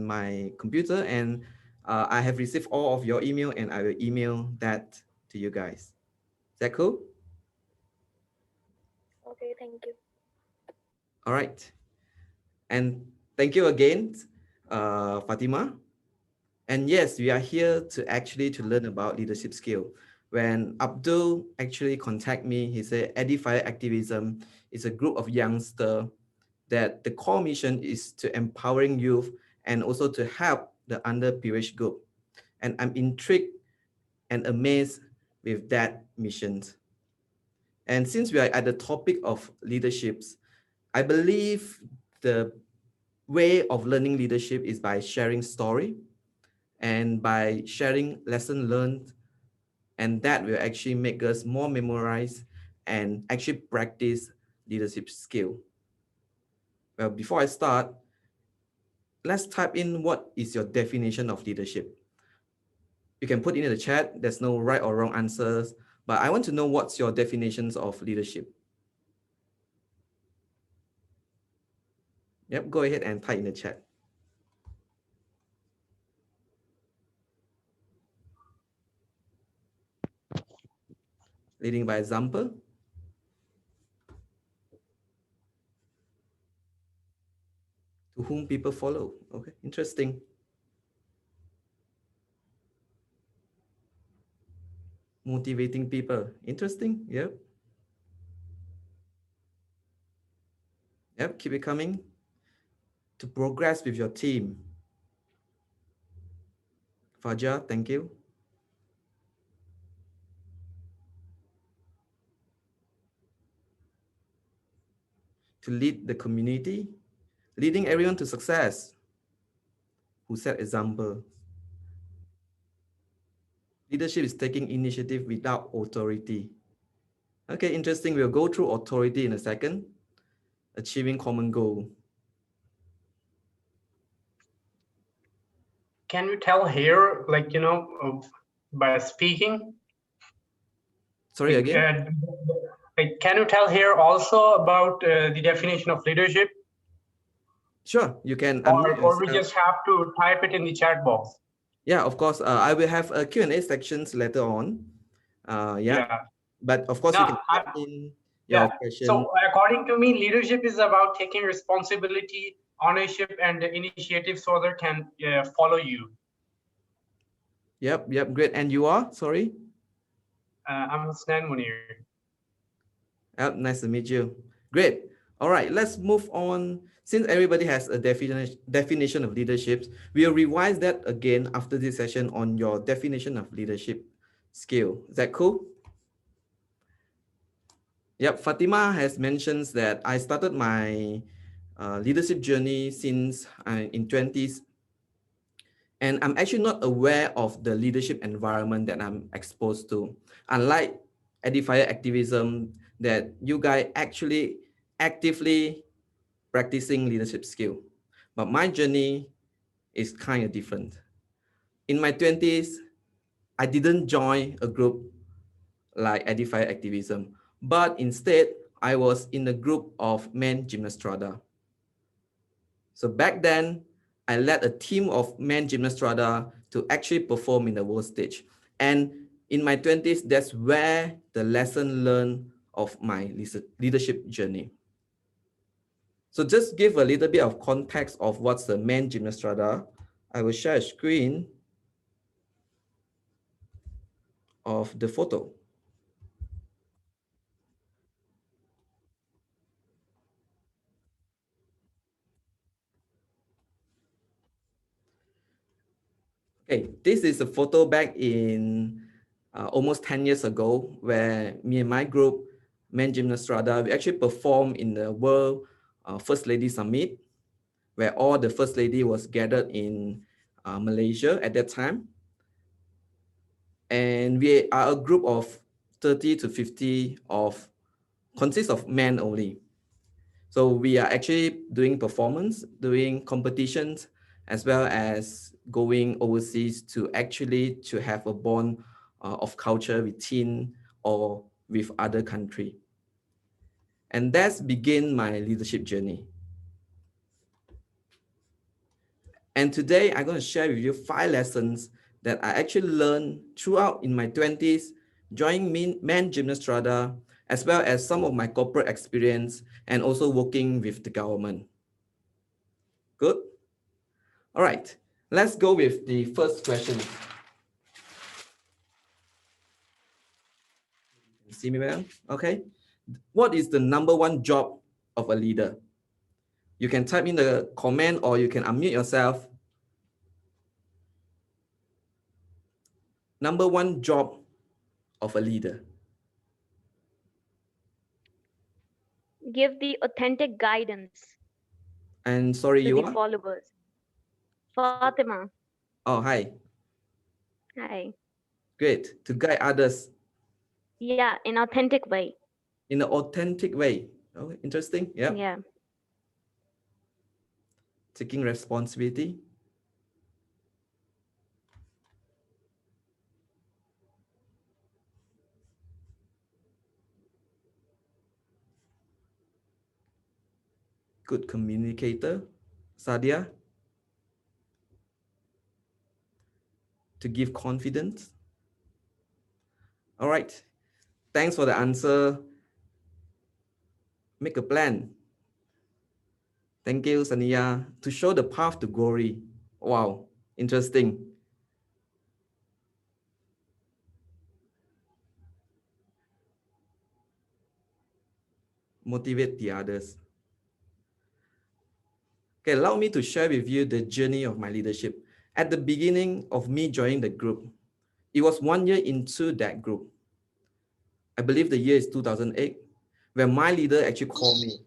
on my computer, and I have received all of your email, and I will email that to you guys. Is that cool? Okay, thank you. All right. And thank you again, Fatima. And yes, we are here to actually to learn about leadership skill. When Abdul actually contact me, he said Edifier Activism is a group of youngsters that the core mission is to empowering youth and also to help the underprivileged group. And I'm intrigued and amazed with that mission. And since we are at the topic of leaderships, I believe the way of learning leadership is by sharing story and by sharing lesson learned, and that will actually make us more memorize and actually practice leadership skill. Well, before I start, let's type in what is your definition of leadership. You can put it in the chat. There's no right or wrong answers, but I want to know what's your definitions of leadership. Yep, go ahead and type in the chat. Leading by example. To whom people follow. Okay, interesting. Motivating people. Interesting. Yep. Yep, keep it coming. To progress with your team. Fajar, thank you. To lead the community. Leading everyone to success. Who set example? Leadership is taking initiative without authority. Okay, interesting. We'll go through authority in a second. Achieving common goal. Can you tell here, like, by speaking? Sorry, again? Like, can you tell here also about the definition of leadership? Sure, you can Or we just have to type it in the chat box? Yeah, of course. I will have a Q&A sections later on. Yeah. But of course, you can type in your question. So according to me, leadership is about taking responsibility, ownership, and initiative so others can follow you. Yep, great. And you are? Sorry? I'm Hasnan Munir. Nice to meet you. Great. All right, let's move on. Since everybody has a definition of leadership, we'll revise that again after this session on your definition of leadership skill. Is that cool? Yep, Fatima has mentioned that I started my leadership journey since in 20s. And I'm actually not aware of the leadership environment that I'm exposed to. Unlike Edifier Activism, that you guys actually actively practicing leadership skill. But my journey is kind of different. In my 20s, I didn't join a group like Edifier Activism, but instead, I was in a group of men gymnastrada. So back then, I led a team of men gymnastrada to actually perform in the world stage. And in my 20s, that's where the lesson learned of my leadership journey. So just give a little bit of context of what's the men gymnastrada. I will share a screen of the photo. Okay, this is a photo back in almost 10 years ago where me and my group, Men Gymnastrada, we actually performed in the World First Lady Summit where all the First Lady was gathered in Malaysia at that time. And we are a group of 30 to 50 consists of men only. So we are actually doing performance, doing competitions, as well as going overseas to actually to have a bond of culture within or with other country. And that's begin my leadership journey. And today I'm going to share with you 5 lessons that I actually learned throughout in my 20s, joining Man Gymnastrada, as well as some of my corporate experience and also working with the government. Good? All right, let's go with the first question. See me well? Okay. What is the number one job of a leader? You can type in the comment or you can unmute yourself. Number one job of a leader. Give the authentic guidance And sorry, to you the are? followers. Fatima, Oh, hi. hi. Great. To guide others Yeah, in authentic way. in an authentic way. Oh, interesting. Yeah. Yeah. Taking responsibility. Good communicator. Sadia. To give confidence. All right. Thanks for the answer. Make a plan. Thank you, Sania. To show the path to glory. Wow. Interesting. Motivate the others. Okay, allow me to share with you the journey of my leadership. At the beginning of me joining the group, it was 1 year into that group. I believe the year is 2008, where my leader actually called me.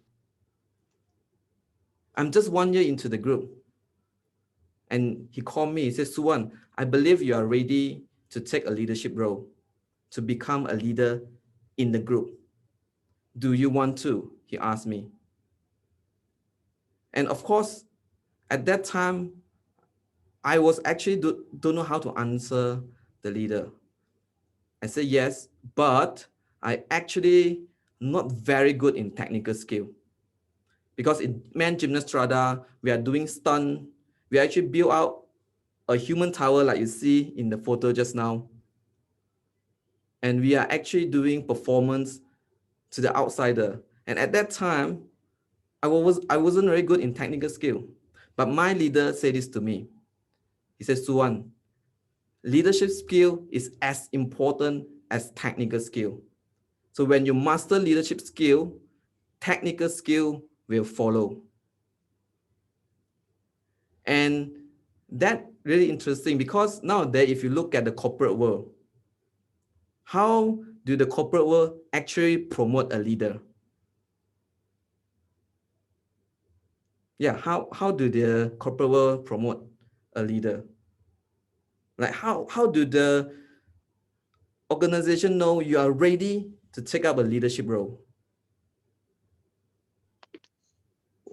I'm just 1 year into the group. And he called me, he said, Suwan, I believe you are ready to take a leadership role, to become a leader in the group. Do you want to? He asked me. And of course, at that time, I was actually don't know how to answer the leader. I said yes, but I actually not very good in technical skill. Because in Man Gymnastrada, we are doing stunt. We actually build out a human tower like you see in the photo just now. And we are actually doing performance to the outsider. And at that time, I wasn't very good in technical skill. But my leader said this to me. He said, Suwan, leadership skill is as important as technical skill. So when you master leadership skill, technical skill will follow. And that really interesting because nowadays, if you look at the corporate world, how do the corporate world actually promote a leader? Yeah, how do the corporate world promote a leader? Like how do the organization know you are ready to take up a leadership role?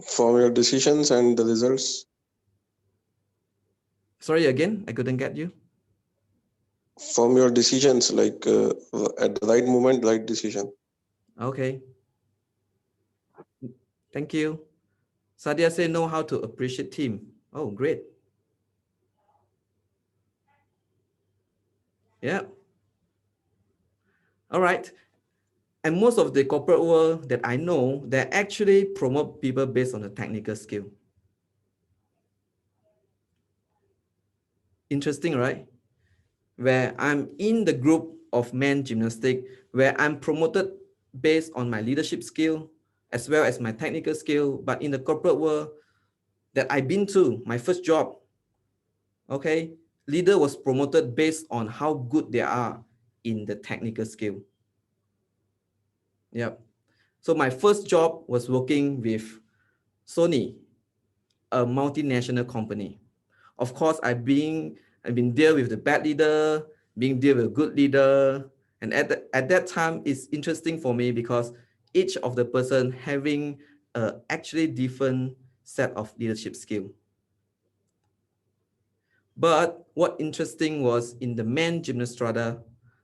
From your decisions and the results, Sorry again, I couldn't get you. from your decisions, like at the right moment, right decision. Okay, thank you. Sadia say know how to appreciate team. Oh, great. Yeah. All right. And most of the corporate world that I know, they actually promote people based on the technical skill. Interesting, right? Where I'm in the group of men gymnastic, where I'm promoted based on my leadership skill as well as my technical skill. But in the corporate world that I've been to, my first job, okay, leader was promoted based on how good they are in the technical skill. Yep. So my first job was working with Sony, a multinational company. Of course, I've been deal with the bad leader, being deal with a good leader. And at that time, it's interesting for me because each of the person having actually different set of leadership skill. But what interesting was in the men gymnastrada,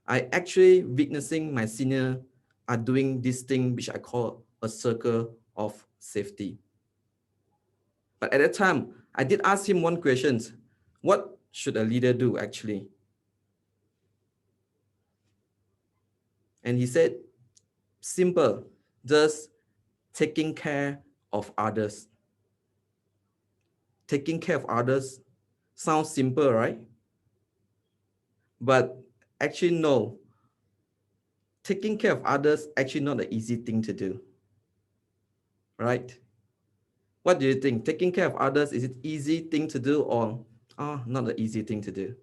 I actually witnessing my senior are doing this thing which I call a circle of safety. But at that time, I did ask him one question. What should a leader do actually? And he said, simple, just taking care of others. Taking care of others sounds simple, right? But actually, no. Taking care of others actually not an easy thing to do, right? What do you think? Taking care of others, is it easy thing to do or not an easy thing to do?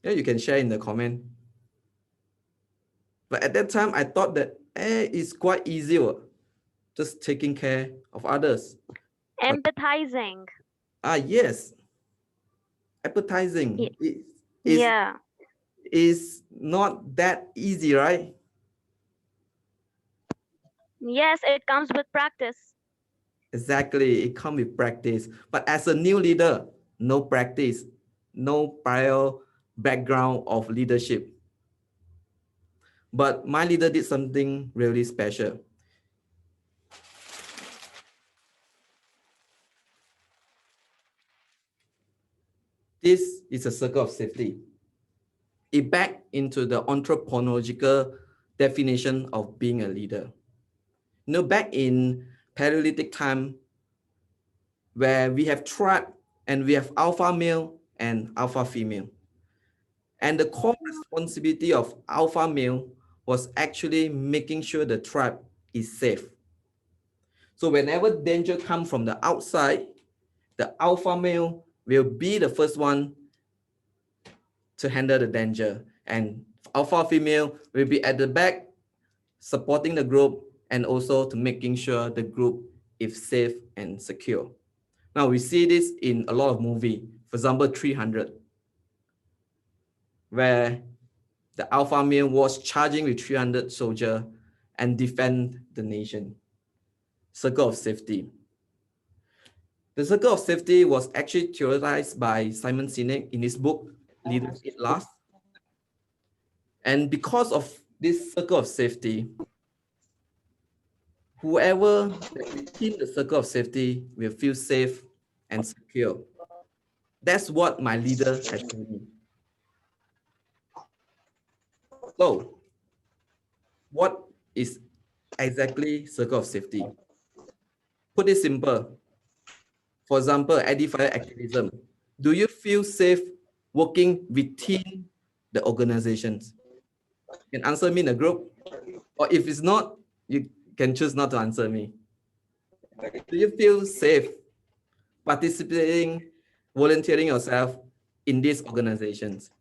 Yeah, you can share in the comment. But at that time, I thought that it's quite easy, just taking care of others. But Empathizing. yes, Y- appetizing is yeah. is not that easy, right? Yes, it comes with practice. Exactly, it comes with practice. But as a new leader, no practice, no prior background of leadership. But my leader did something really special. This is a circle of safety. It back into the anthropological definition of being a leader. Back in Paleolithic time, where we have tribe and we have alpha male and alpha female. And the core responsibility of alpha male was actually making sure the tribe is safe. So whenever danger comes from the outside, the alpha male will be the first one to handle the danger. And alpha female will be at the back supporting the group and also to making sure the group is safe and secure. Now we see this in a lot of movie. For example, 300, where the alpha male was charging with 300 soldiers and defend the nation. Circle of safety. The circle of safety was actually theorized by Simon Sinek in his book, Leaders Eat Last. And because of this circle of safety, whoever that within the circle of safety will feel safe and secure. That's what my leader has shown me. So, what is exactly circle of safety? Put it simple. For example, edifier activism. Do you feel safe working within the organizations? You can answer me in a group, or if it's not, you can choose not to answer me. Do you feel safe participating, volunteering yourself in these organizations?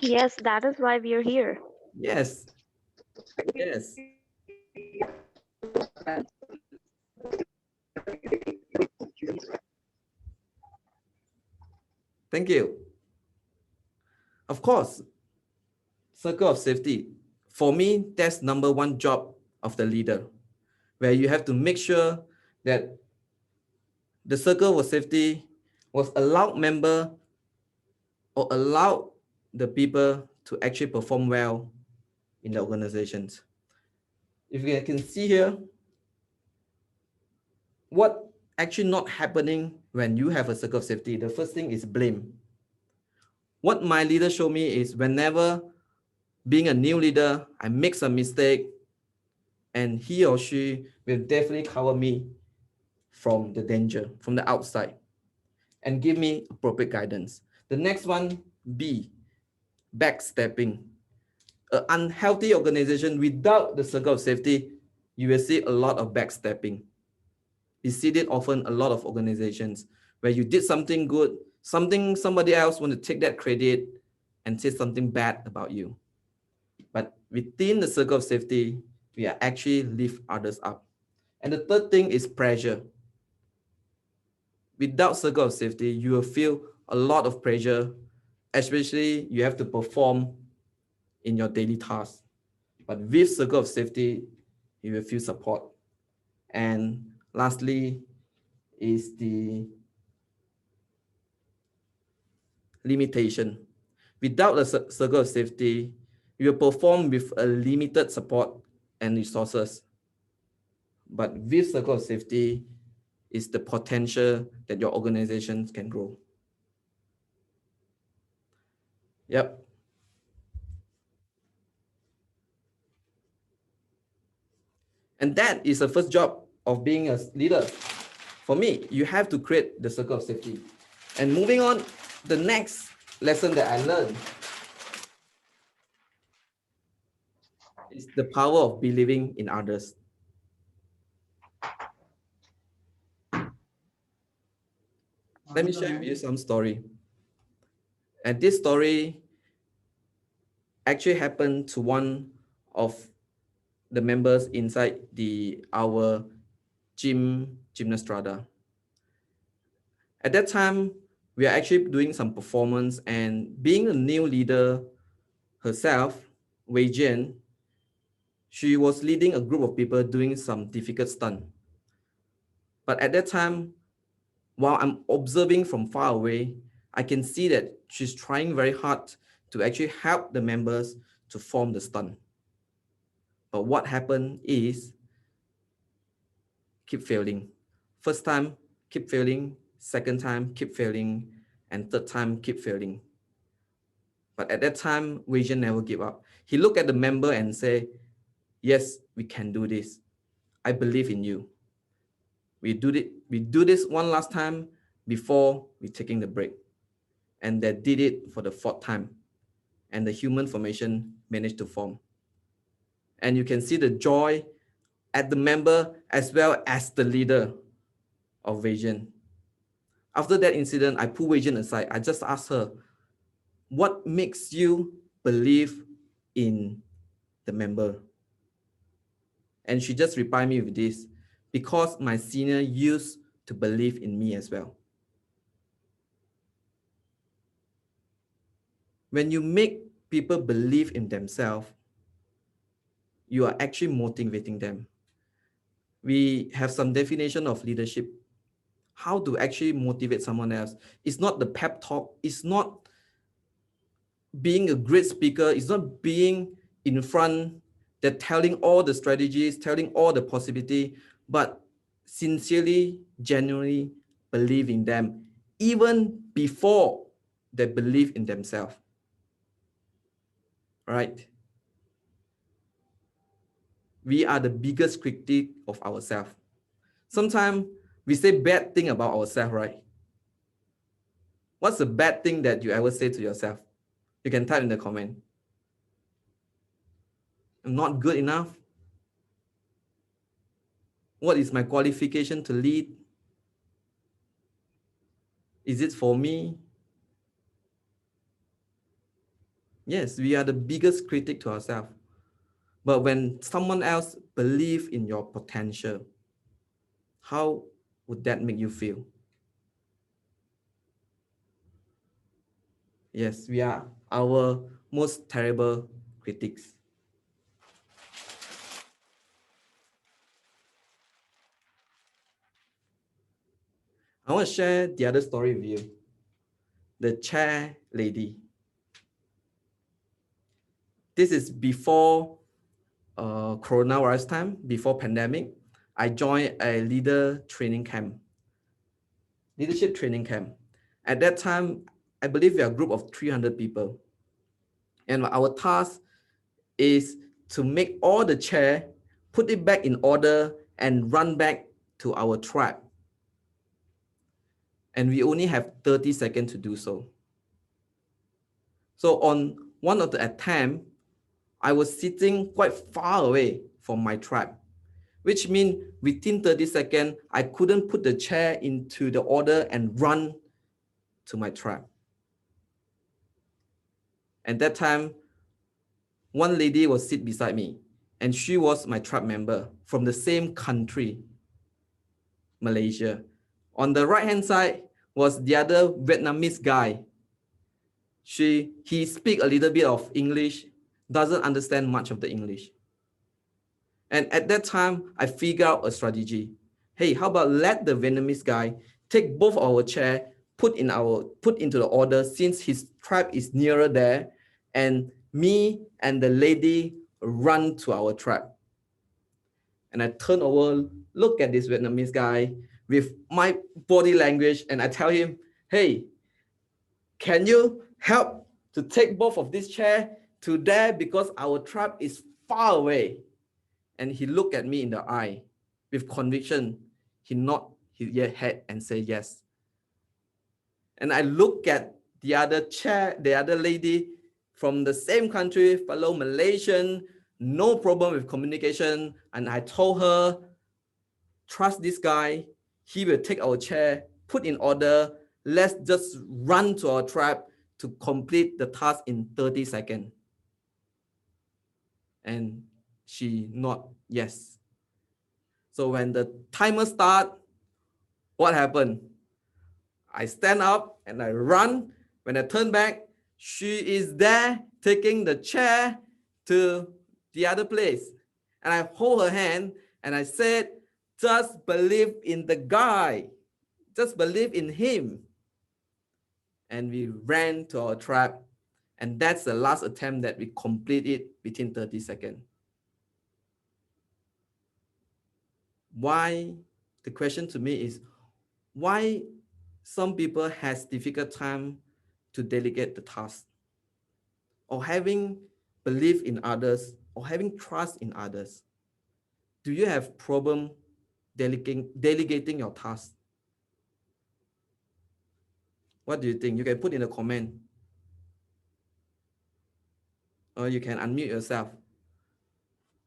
Yes, that is why we are here. Yes, yes. Thank you. Of course, circle of safety. For me, that's number one job of the leader, where you have to make sure that the circle of safety was allowed member or allowed the people to actually perform well in the organizations. If you can see here, what actually not happening when you have a circle of safety, the first thing is blame. What my leader showed me is whenever being a new leader, I make some mistake, and he or she will definitely cover me from the danger, from the outside, and give me appropriate guidance. The next one, B, backstepping. An unhealthy organization without the circle of safety, you will see a lot of backstepping. You see it often a lot of organizations where you did something good, somebody else want to take that credit and say something bad about you. But within the circle of safety, we are actually lift others up. And the third thing is pressure. Without circle of safety, you will feel a lot of pressure, especially you have to perform in your daily tasks. But with circle of safety, you will feel support. And lastly is the limitation. Without a circle of safety, you will perform with a limited support and resources. But with circle of safety is the potential that your organizations can grow. Yep. And that is the first job of being a leader. For me, you have to create the circle of safety. And moving on, the next lesson that I learned is the power of believing in others. Let me share with you some story. And this story actually happened to one of the members inside our gymnastrada. At that time, we are actually doing some performance, and being a new leader herself, Wei Jian, she was leading a group of people doing some difficult stunt. But at that time, while I'm observing from far away, I can see that she's trying very hard to actually help the members to form the stunt. But what happened is keep failing. First time, keep failing. Second time, keep failing. And third time, keep failing. But at that time, Wei Jian never give up. He looked at the member and say, yes, we can do this. I believe in you. We do this one last time before we taking the break. And they did it for the fourth time. And the human formation managed to form. And you can see the joy at the member as well as the leader of Wei Jian. After that incident, I pulled Wei Jian aside. I just asked her, what makes you believe in the member? And she just replied me with this, because my senior used to believe in me as well. When you make people believe in themselves, you are actually motivating them. We have some definition of leadership, how to actually motivate someone else. It's not the pep talk. It's not being a great speaker. It's not being in front, that telling all the strategies, telling all the possibility, but sincerely, genuinely believe in them, even before they believe in themselves. Right? We are the biggest critic of ourselves. Sometimes we say bad thing about ourselves, right? What's the bad thing that you ever say to yourself? You can type in the comment. I'm not good enough. What is my qualification to lead? Is it for me? Yes, we are the biggest critic to ourselves. But when someone else believes in your potential, how would that make you feel? Yes, we are our most terrible critics. I want to share the other story with you. The chair lady. This is before coronavirus time, before pandemic. I joined a leadership training camp. At that time, I believe we are a group of 300 people. And our task is to make all the chair, put it back in order, and run back to our tribe. And we only have 30 seconds to do so. So on one of the attempts, I was sitting quite far away from my tribe, which means within 30 seconds, I couldn't put the chair into the order and run to my tribe. At that time, one lady was sit beside me, and she was my tribe member from the same country, Malaysia. On the right-hand side was the other Vietnamese guy. He speak a little bit of English, doesn't understand much of the English. And at that time, I figured out a strategy. Hey, how about let the Vietnamese guy take both our chair, put into the order since his tribe is nearer there, and me and the lady run to our tribe. And I turn over, look at this Vietnamese guy with my body language, and I tell him, hey, can you help to take both of this chair to there because our tribe is far away? And he looked at me in the eye with conviction. He nodded his head and said yes. And I look at the other chair, the other lady from the same country, fellow Malaysian, no problem with communication. And I told her, trust this guy. He will take our chair, put in order. Let's just run to our tribe to complete the task in 30 seconds. And she nodded yes. So when the timer starts, what happened? I stand up and I run. When I turn back, she is there taking the chair to the other place. And I hold her hand and I said, just believe in the guy. Just believe in him. And we ran to our tribe. And that's the last attempt that we completed within 30 seconds. Why? The question to me is, why some people has difficult time to delegate the task, or having belief in others, or having trust in others? Do you have problem delegating your task? What do you think? You can put in a comment, or you can unmute yourself.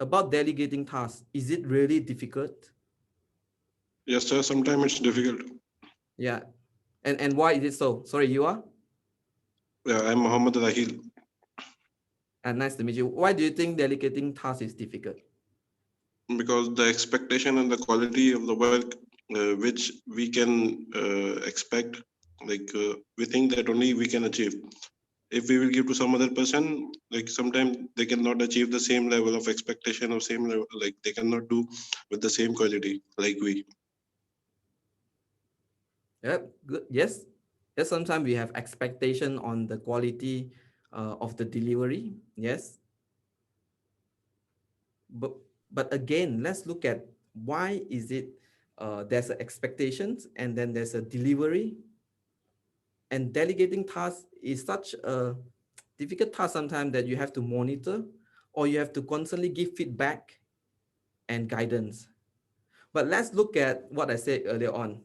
About delegating tasks, is it really difficult? Yes, sir. Sometimes it's difficult. Yeah. And why is it so? Sorry, you are? Yeah, I'm Muhammad Rahil. And nice to meet you. Why do you think delegating tasks is difficult? Because the expectation and the quality of the work which we can expect, we think that only we can achieve. If we will give to some other person, like sometimes they cannot achieve the same level of expectation or same level, like they cannot do with the same quality like we. Yep, good. Yes. Yes, sometimes we have expectation on the quality of the delivery. Yes. But again, let's look at why is it there's a expectations and then there's a delivery, and delegating tasks is such a difficult task sometimes that you have to monitor, or you have to constantly give feedback and guidance. But let's look at what I said earlier on,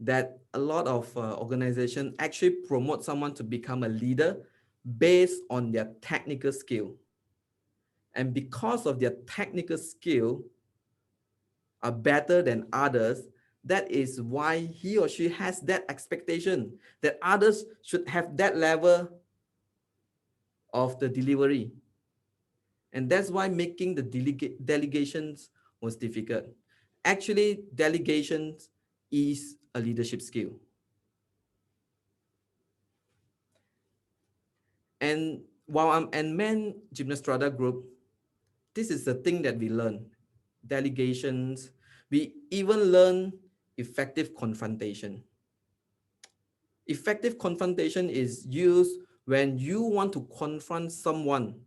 that a lot of organizations actually promote someone to become a leader based on their technical skill. And because of their technical skill are better than others, that is why he or she has that expectation that others should have that level of the delivery. And that's why making the delegations was difficult. Actually, delegations is a leadership skill. And while I'm in Men Gymnastrada group, this is the thing that we learn. Delegations. We even learn effective confrontation. Effective confrontation is used when you want to confront someone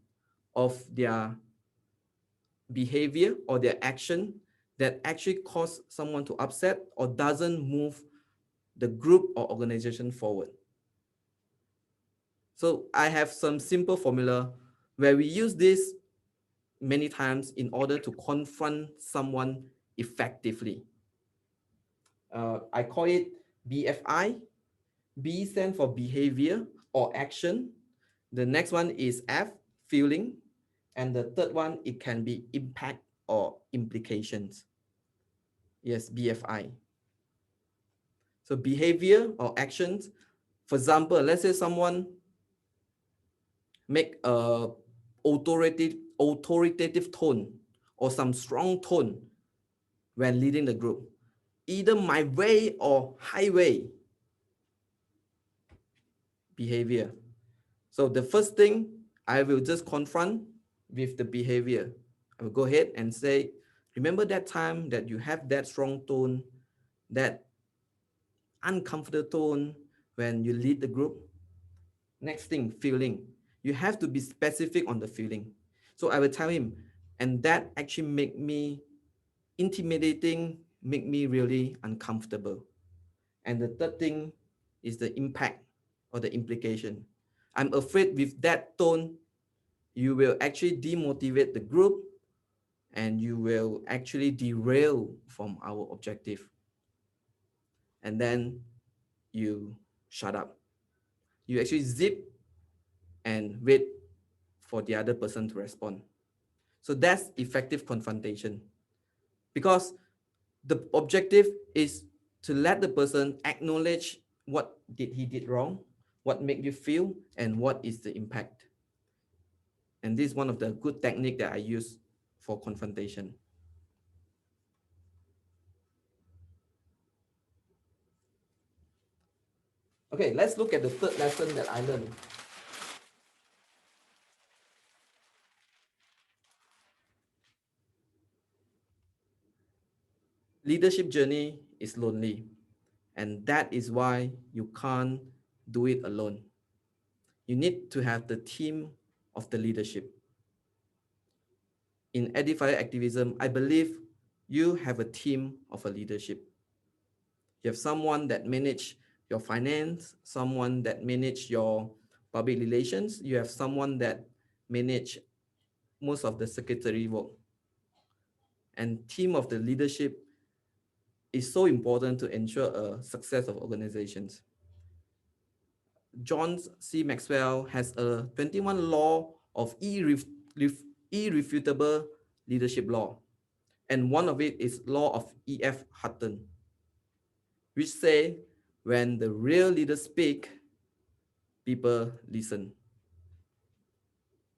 of their behavior or their action that actually cause someone to upset or doesn't move the group or organization forward. So I have some simple formula where we use this many times in order to confront someone effectively. I call it BFI. B stands for behavior or action. The next one is F, feeling. And the third one, it can be impact or implications. Yes, BFI. So behavior or actions. For example, let's say someone make a authoritative tone or some strong tone when leading the group, either my way or highway behavior. So the first thing, I will just confront with the behavior. I will go ahead and say, remember that time that you have that strong tone that uncomfortable tone when you lead the group. Next thing, feeling. You have to be specific on the feeling. So I will tell him, and that actually make me intimidating, make me really uncomfortable. And the third thing is the impact or the implication. I'm afraid with that tone, you will actually demotivate the group and you will actually derail from our objective. And then you shut up. You actually zip and wait for the other person to respond. So that's effective confrontation, because the objective is to let the person acknowledge what did he did wrong, what made you feel, and what is the impact. And this is one of the good technique that I use for confrontation. Okay, let's look at the third lesson that I learned. Leadership journey is lonely, and that is why you can't do it alone. You need to have the team of the leadership. In Edifier Activism, I believe you have a team of a leadership. You have someone that manage your finance, someone that manage your public relations, you have someone that manage most of the secretary work. And team of the leadership is so important to ensure a success of organizations. John C. Maxwell has a 21 law of irrefutable leadership law. And one of it is law of E.F. Hutton, which say when the real leaders speak, people listen.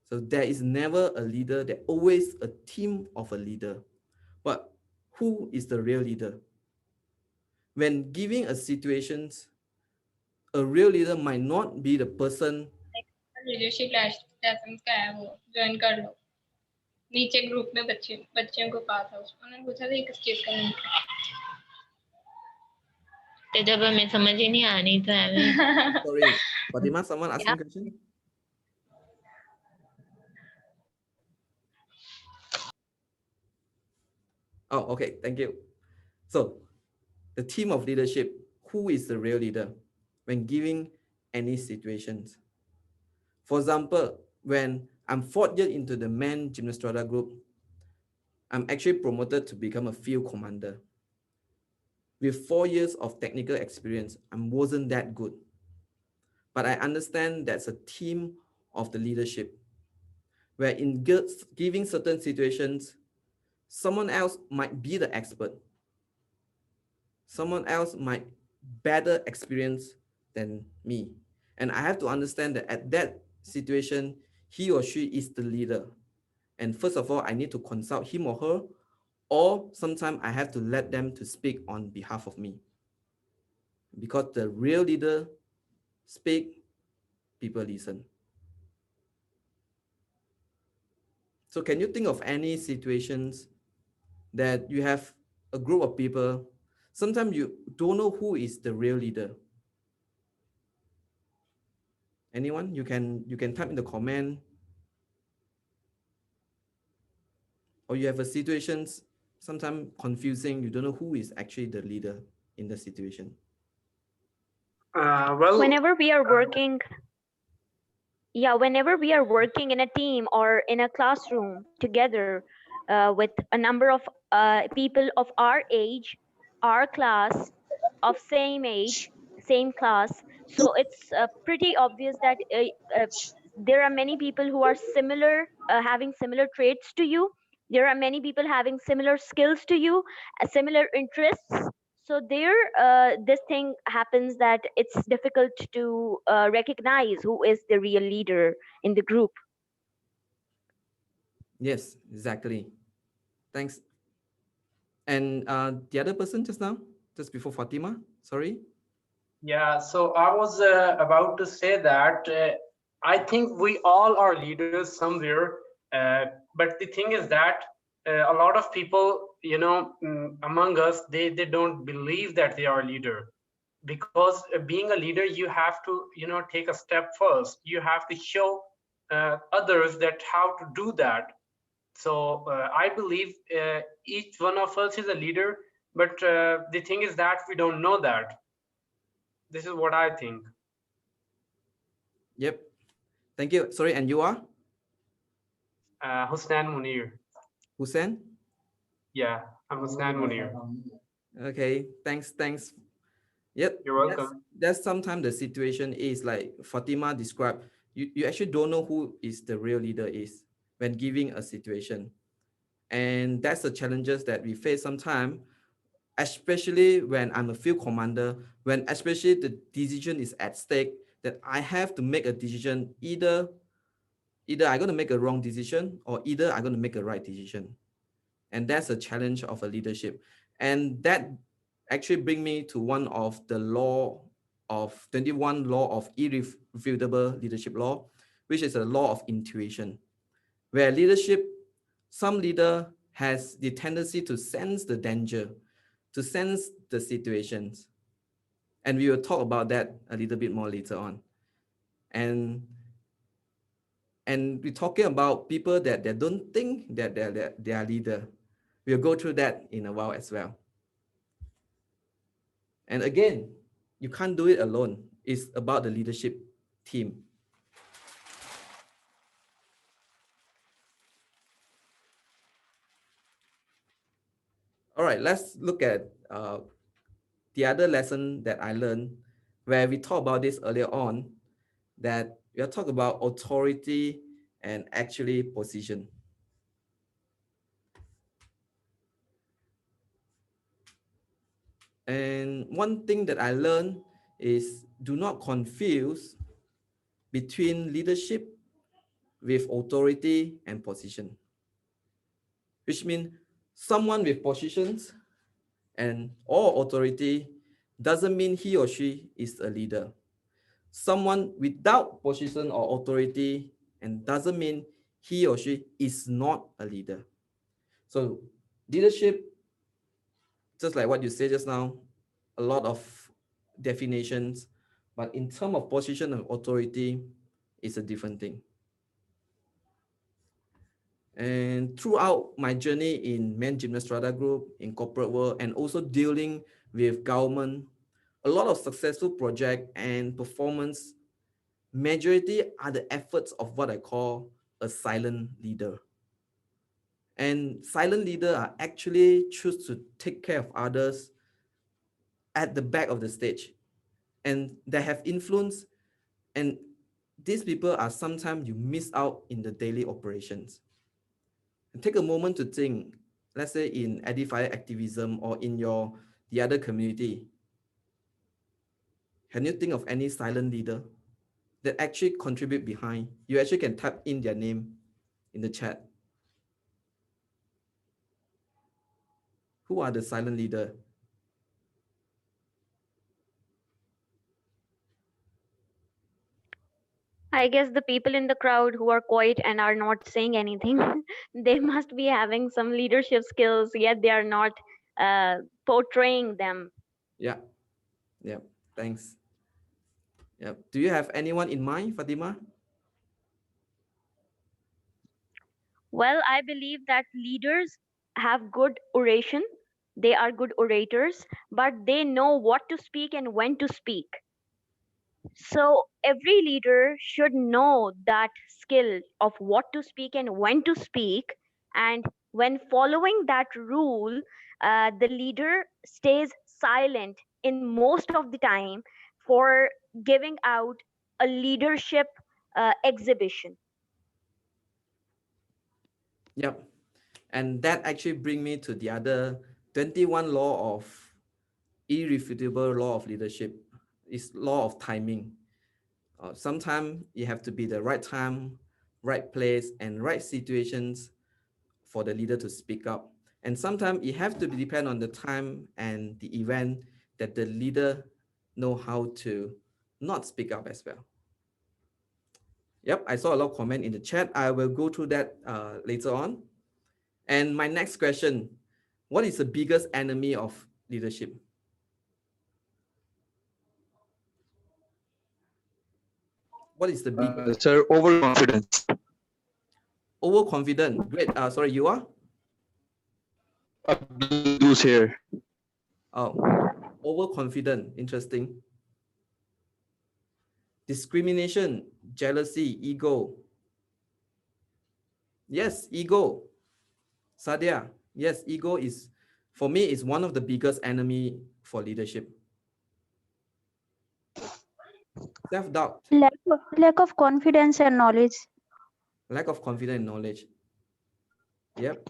So there is never a leader, there always a team of a leader. But who is the real leader? When giving a situations, a real leader might not be the person. Leadership lesson का है वो join कर लो नीचे group में बच्चों को कहा था उन्होंने पूछा था किस चीज का तो जब हमें समझ ही नहीं आनी तो हमें Sorry, Fatima, someone asking question? Oh, okay, thank you. So the team of leadership, who is the real leader when giving any situations? For example, when I'm 4th year into the men gymnastrada group, I'm actually promoted to become a field commander. With 4 years of technical experience, I wasn't that good. But I understand that's a team of the leadership, where in giving certain situations, someone else might be the expert. Someone else might better experience than me. And I have to understand that at that situation, he or she is the leader. And first of all, I need to consult him or her, or sometimes I have to let them to speak on behalf of me. Because the real leader speak, people listen. So can you think of any situations that you have a group of people, sometimes you don't know who is the real leader? Anyone? You can type in the comment. Or you have a situations, sometimes confusing, you don't know who is actually the leader in the situation. Whenever we are working, whenever we are working in a team or in a classroom together with a number of people of our age, our class, of same age, same class, so it's pretty obvious that there are many people who are similar, having similar traits to you. There are many people having similar skills to you, similar interests. So there, this thing happens that it's difficult to recognize who is the real leader in the group. Yes, exactly. Thanks. And the other person just now, just before Fatima, sorry. Yeah, so I was about to say that I think we all are leaders somewhere, but the thing is that a lot of people, among us, they don't believe that they are a leader. because being a leader, you have to, take a step first. You have to show others that how to do that. So I believe each one of us is a leader, but the thing is that we don't know that. This is what I think. Yep. Thank you. Sorry, and you are Husnan Munir. Hussein? Yeah, I'm Husnan Munir. Okay. Thanks. Yep. You're That's welcome. that's sometimes the situation is like Fatima described. You actually don't know who is the real leader is when giving a situation. And that's the challenges that we face sometimes, especially when I'm a field commander, when especially the decision is at stake, that I have to make a decision, either I'm going to make a wrong decision or either I'm going to make a right decision. And that's a challenge of a leadership. And that actually bring me to one of the law of 21 law of irrefutable leadership law, which is a law of intuition, where leadership, some leader has the tendency to sense the danger, to sense the situations. And we will talk about that a little bit more later on. And we're talking about people that they don't think that they are leader. We'll go through that in a while as well. And again, you can't do it alone. It's about the leadership team. All right, let's look at the other lesson that I learned, where we talked about this earlier on, that we are talking about authority and actually position. And one thing that I learned is do not confuse between leadership with authority and position, which means someone with positions and or authority doesn't mean he or she is a leader. Someone without position or authority and doesn't mean he or she is not a leader. So leadership, just like what you said just now, a lot of definitions, but in terms of position and authority, it's a different thing. And throughout my journey in Men Gymnast Strata Group, in corporate world, and also dealing with government, a lot of successful project and performance, majority are the efforts of what I call a silent leader. And silent leader are actually choose to take care of others at the back of the stage, and they have influence. And these people are sometimes you miss out in the daily operations. And take a moment to think, let's say in Edify activism or in your the other community, can you think of any silent leader that actually contribute behind? You actually can type in their name in the chat. Who are the silent leader? I guess the people in the crowd who are quiet and are not saying anything, they must be having some leadership skills, yet they are not portraying them. Yeah, yeah. Thanks. Yeah. Do you have anyone in mind, Fatima? Well, I believe that leaders have good oration, they are good orators, but they know what to speak and when to speak. So every leader should know that skill of what to speak and when to speak. And when following that rule, the leader stays silent in most of the time for giving out a leadership exhibition. Yep. And that actually bring me to the other 21 law of irrefutable law of leadership is law of timing. Sometimes you have to be the right time, right place, and right situations for the leader to speak up. And sometimes it have to depend on the time and the event that the leader know how to not speak up as well. Yep, I saw a lot of comment in the chat. I will go through that later on. And my next question, what is the biggest enemy of leadership? What is the biggest? Sir, overconfidence. Overconfident. Great. Sorry, you are? Abdul here. Oh, overconfident. Interesting. Discrimination, jealousy, ego. Yes, ego. Sadia. Yes, ego is, for me, is one of the biggest enemy for leadership. Self-doubt, Lack of confidence and knowledge. lack of confidence and knowledge. Yep.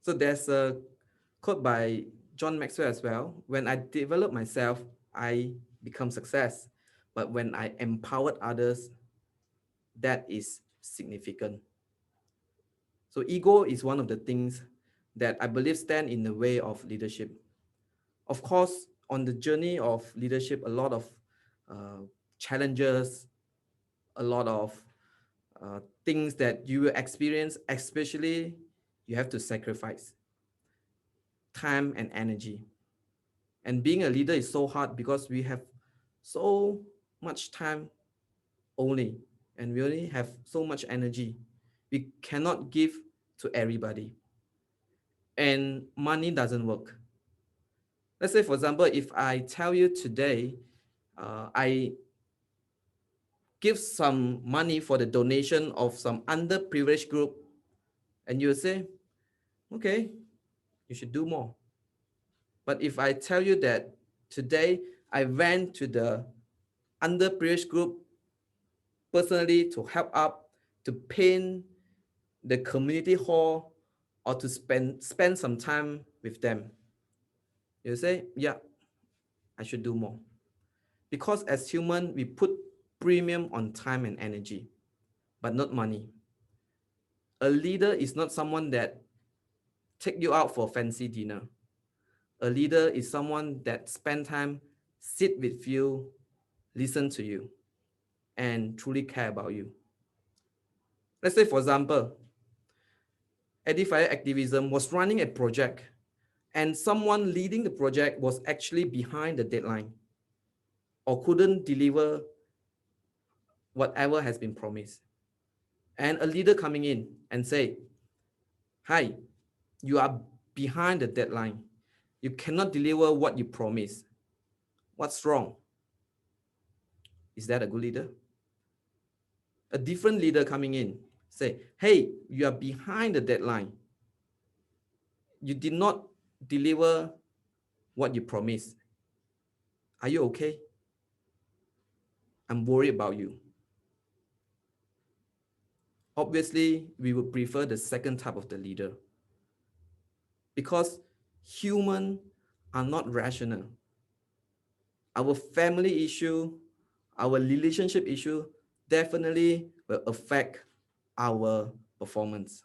So there's a quote by John Maxwell as well. When I develop myself, I become success. But when I empowered others, that is significant. So ego is one of the things that I believe stand in the way of leadership. Of course, on the journey of leadership, a lot of challenges, a lot of things that you will experience, especially you have to sacrifice time and energy. And being a leader is so hard because we have so much time only, and we only have so much energy. We cannot give to everybody, and money doesn't work. Let's say, for example, if I tell you today, I give some money for the donation of some underprivileged group, and you say, okay, you should do more. But if I tell you that today I went to the underprivileged group personally to help up to paint the community hall or to spend some time with them, you say, yeah, I should do more. Because as human, we put premium on time and energy, but not money. A leader is not someone that take you out for a fancy dinner. A leader is someone that spend time, sit with you, listen to you, and truly care about you. Let's say, for example, Edifier Activism was running a project, and someone leading the project was actually behind the deadline or couldn't deliver whatever has been promised. And a leader coming in and say, hi, you are behind the deadline. You cannot deliver what you promised. What's wrong? Is that a good leader? A different leader coming in, say, hey, you are behind the deadline. You did not deliver what you promised. Are you okay? I'm worried about you. Obviously, we would prefer the second type of the leader because humans are not rational. Our family issue, our relationship issue definitely will affect our performance.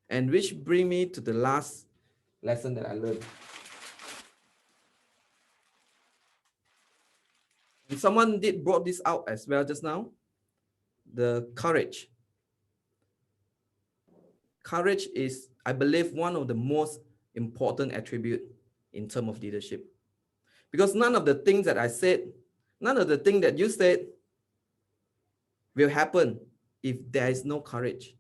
And which bring me to the last lesson that I learned. And someone did brought this out as well just now, the courage. Courage is, I believe, one of the most important attribute in terms of leadership. Because none of the things that I said, none of the things that you said will happen if there is no courage.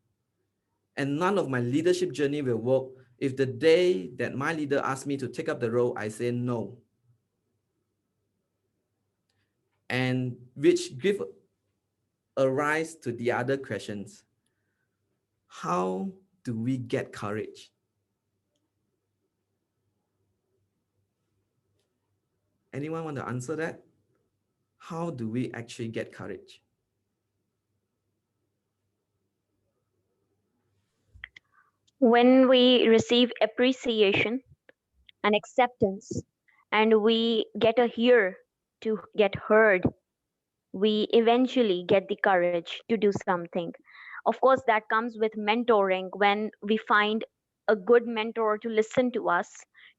And none of my leadership journey will work if the day that my leader asks me to take up the role, I say no. And which give a rise to the other questions. How do we get courage? Anyone want to answer that? How do we actually get courage? When we receive appreciation and acceptance, and we get a ear to get heard, we eventually get the courage to do something. Of course, that comes with mentoring. When we find a good mentor to listen to us,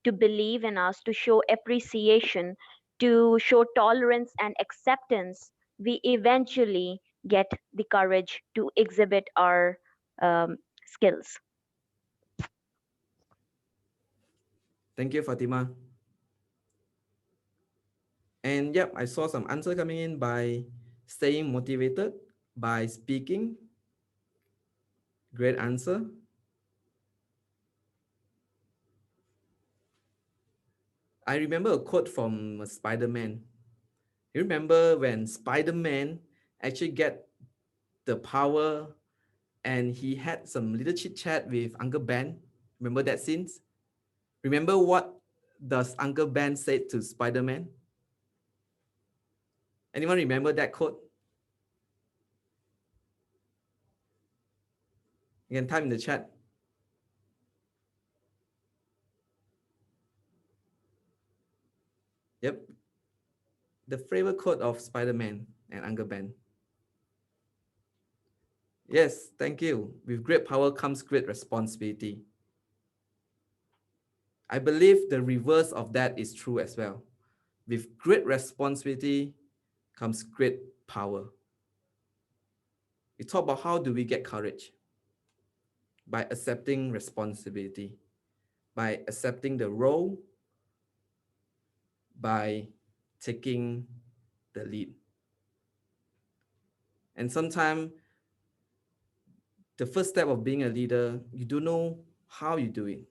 to believe in us, to show appreciation, to show tolerance and acceptance, we eventually get the courage to exhibit our skills. Thank you, Fatima. And yep, I saw some answer coming in by staying motivated, by speaking. Great answer. I remember a quote from Spider-Man. You remember when Spider-Man actually get the power and he had some little chit chat with Uncle Ben? Remember that scenes? Remember what does Uncle Ben said to Spider-Man? Anyone remember that quote? You can type in the chat. Yep, the favorite quote of Spider-Man and Uncle Ben. Yes, thank you. With great power comes great responsibility. I believe the reverse of that is true as well. With great responsibility comes great power. We talk about how do we get courage? By accepting responsibility, by accepting the role, by taking the lead. And sometimes the first step of being a leader, you don't know how you do it.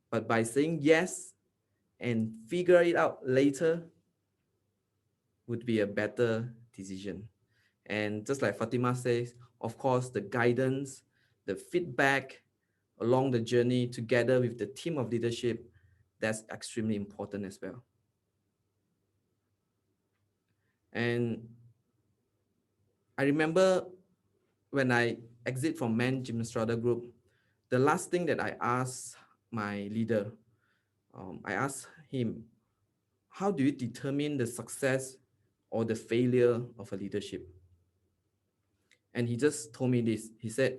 But by saying yes and figure it out later would be a better decision. And just like Fatima says, of course, the guidance, the feedback along the journey together with the team of leadership, that's extremely important as well. And I remember when I exit from Man Gymnastrada Group, the last thing that I asked my leader, I asked him, how do you determine the success or the failure of a leadership? And he just told me this. He said,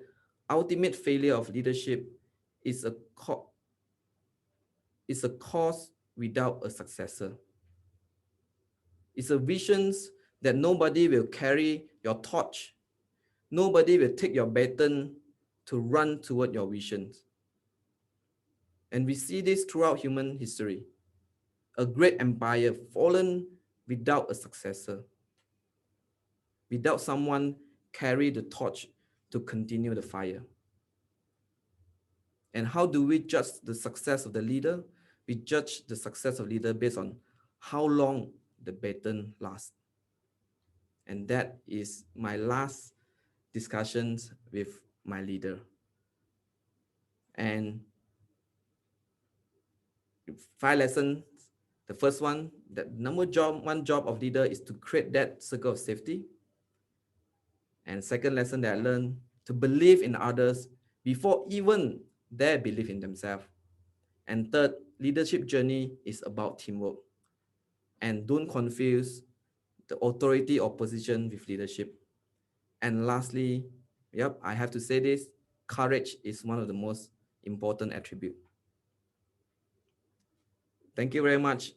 ultimate failure of leadership is is a cause without a successor. It's a visions that nobody will carry your torch. Nobody will take your baton to run toward your visions. And we see this throughout human history. A great empire fallen without a successor, without someone carry the torch to continue the fire. And how do we judge the success of the leader? We judge the success of leader based on how long the baton lasts. And that is my last discussions with my leader. And 5 lessons. The first one, that one job of leader is to create that circle of safety. And second lesson that I learned, to believe in others before even they believe in themselves. And third, leadership journey is about teamwork. And don't confuse the authority or position with leadership. And lastly, yep, I have to say this, courage is one of the most important attribute. Thank you very much.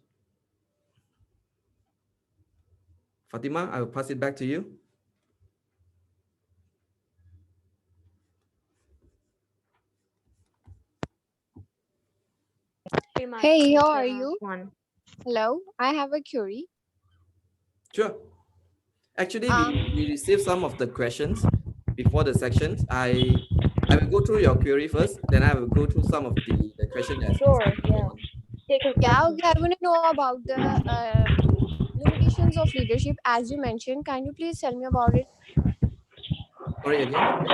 Fatima, I will pass it back to you. Pretty much Hey, how the are last you? one. Hello, I have a query. Sure. Actually, Um, we received some of the questions before the sections. I will go through your query first, then I will go through some of the question that's been Sure, submitted yeah. on. Take a yeah, question. okay, I want to know about the limitations of leadership as you mentioned. Can you please tell me about it? Sorry again.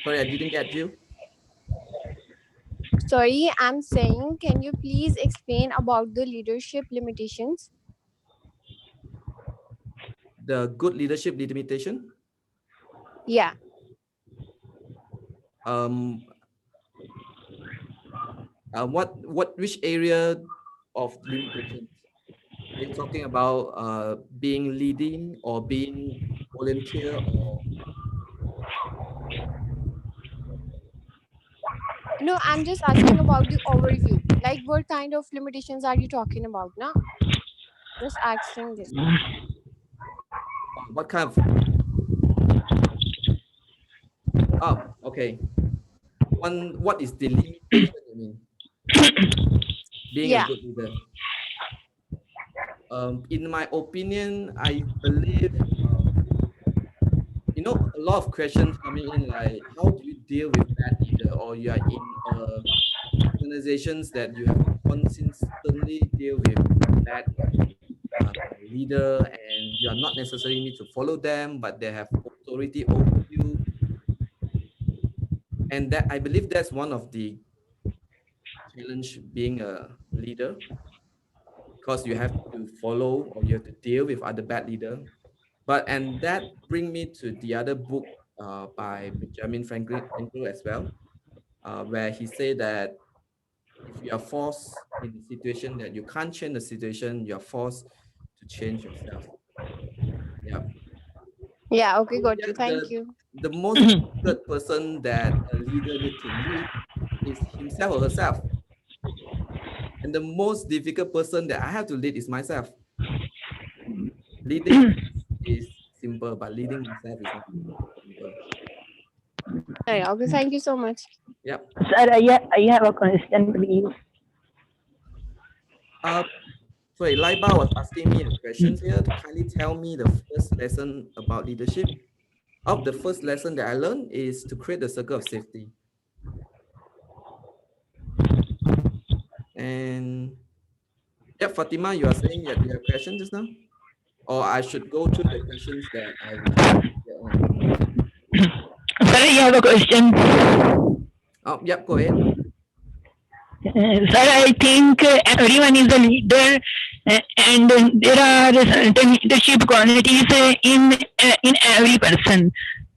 Sorry, I didn't get you. Sorry, I'm saying, can you please explain about the leadership limitations? The good leadership limitation. Yeah. Um, which area of limitations? Are you talking about being leading or being volunteer or No, I'm just asking about the overview. Like, what kind of limitations are you talking about now? Just asking this. what kind of? Oh, okay. what is the limitation, I mean, being a Yeah. good leader? In my opinion, I believe, a lot of questions coming in, like how do you deal with bad leader, or you are in organizations that you have to consistently deal with a bad uh, leader, and you are not necessarily need to follow them, but they have authority over you. And that, I believe, that's one of the challenge being a leader, because you have to follow or you have to deal with other bad leader. But and that bring me to the other book by Benjamin Franklin as well, where he said that if you are forced in a situation that you can't change the situation, you are forced to change yourself. Yeah. Yeah. Okay, got Yeah, you. Thank you. the most difficult person that a leader need to lead is himself or herself. And the most difficult person that I have to lead is myself. Leading others is simple, but leading myself is not simple. Yeah. Okay. Thank you so much. Yep. Sir, I have a question, please. Uh, sorry, Laiba was asking me a questions here to kindly tell me the first lesson about leadership. The first lesson that I learned is to create the circle of safety. And yeah, Fatima, you are saying that you have questions just now? Or I should go through the questions that I received earlier on? Sir, I have a question. Oh, yep, go ahead. Sir, I think everyone is a leader, and there are certain leadership qualities in every person.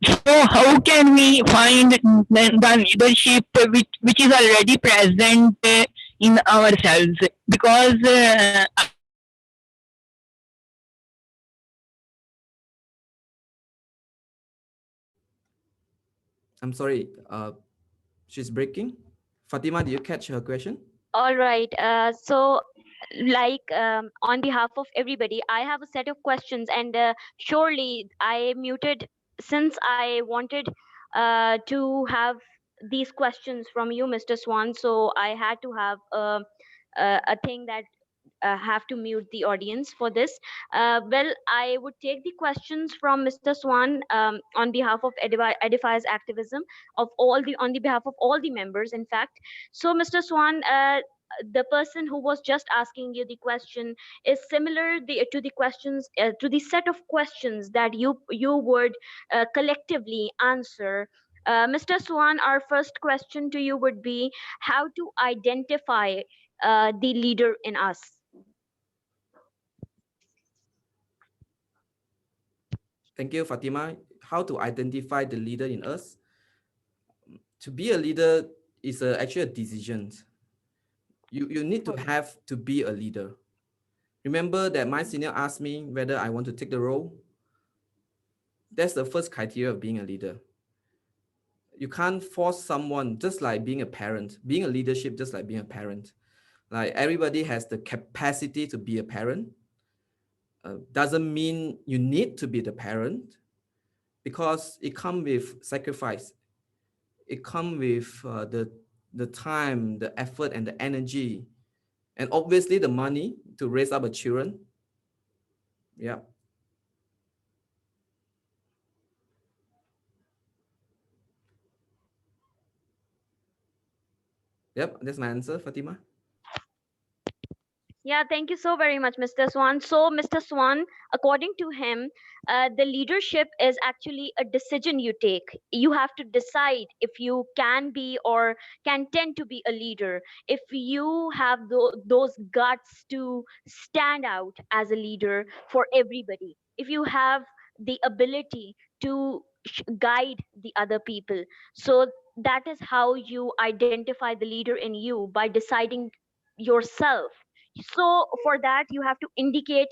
So, how can we find the leadership which is already present in ourselves? Because I have seen I'm sorry. She's breaking. Fatima, did you catch her question? All right. So, like, on behalf of everybody, I have a set of questions, and surely I muted since I wanted to have these questions from you, Mr. Swan. So I had to have a thing that have to mute the audience for this. Well, I would take the questions from Mr. Swan on behalf of Edifies Activism of all the on the behalf of all the members. In fact, so Mr. Swan. The person who was just asking you the question is similar to the questions to the set of questions that you would collectively answer. Mr. Swan, our first question to you would be how to identify the leader in us. Thank you, Fatima. How to identify the leader in us? To be a leader is actually a decision. You need to have to be a leader. Remember that my senior asked me whether I want to take the role. That's the first criteria of being a leader. You can't force someone, just like being a parent. Being a leadership, just like being a parent. Like everybody has the capacity to be a parent. Doesn't mean you need to be the parent, because it comes with sacrifice. It comes with the time, the effort, and the energy, and obviously the money to raise up a children. Yeah. Yep, that's my answer, Fatima. Yeah, thank you so very much, Mr. Swan. So, Mr. Swan, according to him, the leadership is actually a decision you take. You have to decide if you can be or can tend to be a leader. If you have those guts to stand out as a leader for everybody, if you have the ability to guide the other people. So, that is how you identify the leader in you, by deciding yourself. So for that you have to indicate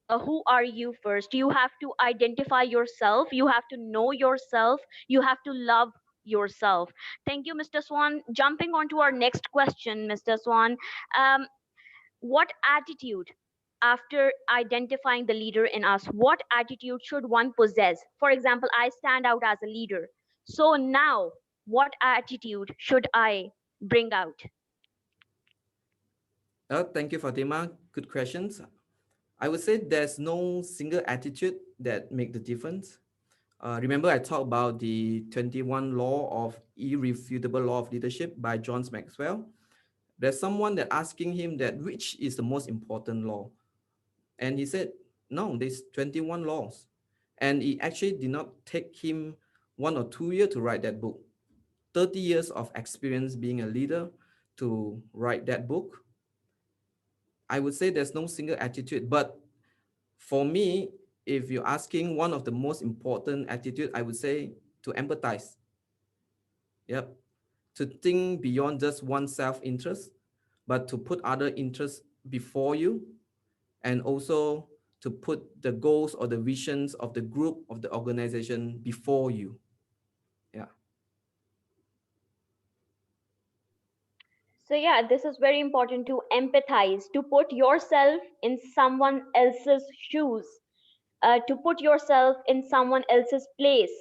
who are you first. You have to identify yourself, you have to know yourself, you have to love yourself. Thank you, Mr. Swan. Jumping on to our next question, Mr. Swan, um, what attitude, after identifying the leader in us, what attitude should one possess? For example, I stand out as a leader, so now what attitude should I bring out? Thank you, Fatima. Good questions. I would say there's no single attitude that make the difference. Remember, I talked about the 21 law of irrefutable law of leadership by John Maxwell. There's someone that asking him that which is the most important law, and he said, no, there's 21 laws, and it actually did not take him 1 or 2 years to write that book. 30 years of experience being a leader to write that book. I would say there's no single attitude, but for me, if you're asking one of the most important attitude, I would say to empathize. Yep. To think beyond just one self-interest, but to put other interests before you, and also to put the goals or the visions of the group of the organization before you. Yeah. So, yeah, this is very important to empathize, to put yourself in someone else's shoes, to put yourself in someone else's place,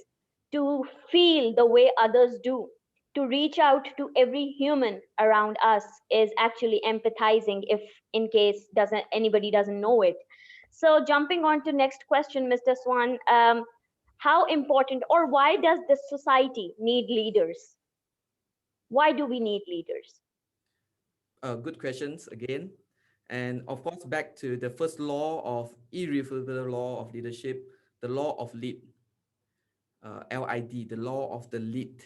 to feel the way others do, to reach out to every human around us is actually empathizing, if in case doesn't anybody doesn't know it. So jumping on to next question, Mr. Swan, how important or why does this society need leaders? Why do we need leaders? Good questions again. And of course, back to the first law of irrefutable law of leadership, the law of lead, LID, the law of the lead.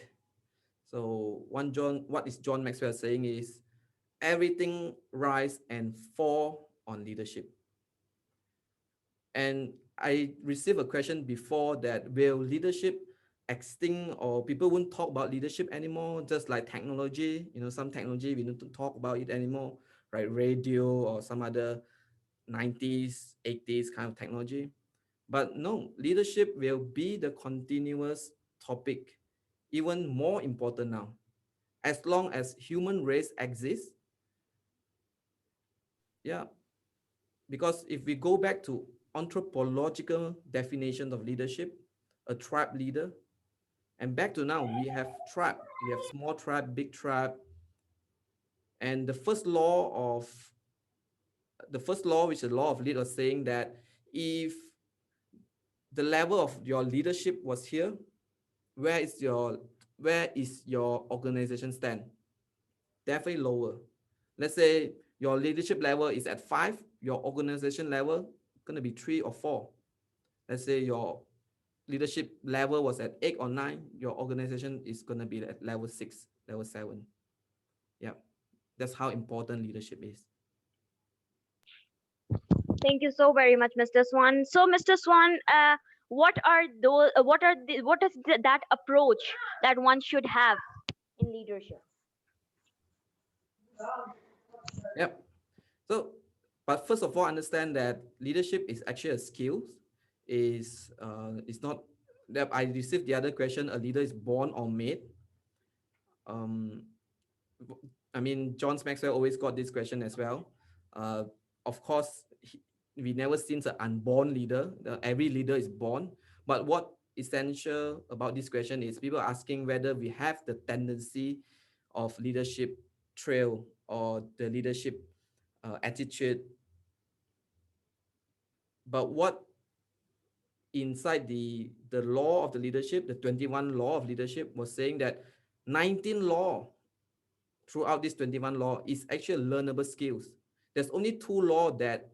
So what is John Maxwell saying is everything rise and fall on leadership. And I received a question before that will leadership extinct or people won't talk about leadership anymore, just like technology, some technology we don't talk about it anymore, right? Radio or some other 90s, 80s kind of technology. But no, leadership will be the continuous topic, even more important now. As long as human race exists, yeah, because if we go back to anthropological definition of leadership, a tribe leader, and back to now, we have tribe, we have small tribe, big tribe, and the first law, which is the law of lead, was saying that if the level of your leadership was here, where is your where is your organization stand? Definitely lower. Let's say your leadership level is at 5, your organization level gonna be 3 or 4. Let's say your leadership level was at 8 or 9, your organization is going to be at level 6, level 7. Yeah, that's how important leadership is. Thank you so very much, Mr. Swan. So, Mr. Swan, what are those? What is that approach that one should have in leadership? Yep. So, but first of all, understand that leadership is actually a skill. Is not that I received the other question. A leader is born or made. Um, I mean, John Maxwell always got this question as well. Of course, we never seen an unborn leader. Every leader is born. But what essential about this question is people are asking whether we have the tendency of leadership trail or the leadership attitude. But what inside the law of the leadership, the 21 law of leadership was saying that 19 law throughout this 21 law is actually learnable skills. There's only 2 law that